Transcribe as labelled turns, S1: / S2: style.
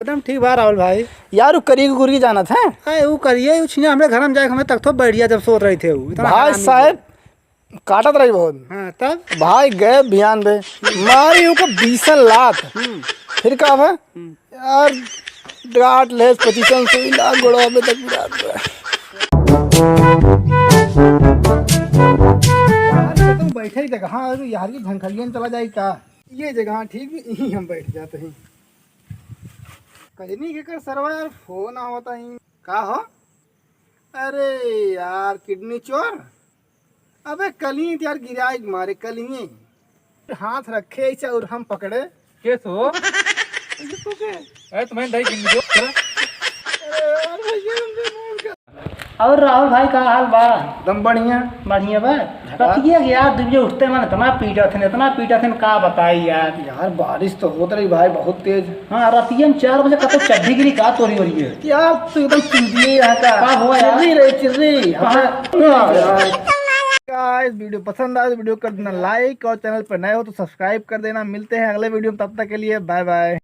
S1: एकदम ठीक बा राहुल भाई।
S2: यार करी गुरी जाना था।
S1: अरे वो करिए हमें घर में जाए हमें तक तो बैठ गया जब सो रहे थे वो इतना
S2: भाई
S1: हरामी
S2: साहब काटत रही बहुत।
S1: हाँ तब
S2: भाई गए बयान पे मारी को 20 लाख। फिर का है यार डाट ले पोजीशन से लाख गोड़ों में तक गिरा दे।
S1: यार तुम बैठे ही जगह हाँ यार की झंखलियन चला जाए का ये जगह ठीक भी यहीं हम बैठ जाते हैं कहीं के कर सरवा यार फोन होता ही का हो। अरे यार किडनी चोर अबे कली यार गिराए मारे कली हाथ रखे ऐसे और हम पकड़े
S3: केस हो अरे तुम्हें दही किन दो
S4: और राहुल भाई का हाल बा?
S1: एकदम बढ़िया
S4: बढ़िया बा। रतिया यार दुबे उठते मन इतना पीटा थे का बताई यार।
S1: यार बारिश तो होत रही भाई बहुत तेज।
S4: हाँ रतिया में 4 बजे कतो चड्ढी गिरी का तोरी हो रही है
S1: यार तू एकदम चिल्ली यहाँ
S4: का हुआ यार?
S1: चिर्री गाइस वीडियो पसंद आए तो वीडियो कर देना लाइक और चैनल पर नए हो तो सब्सक्राइब कर देना। मिलते हैं अगले वीडियो में तब तक के लिए बाय बाय।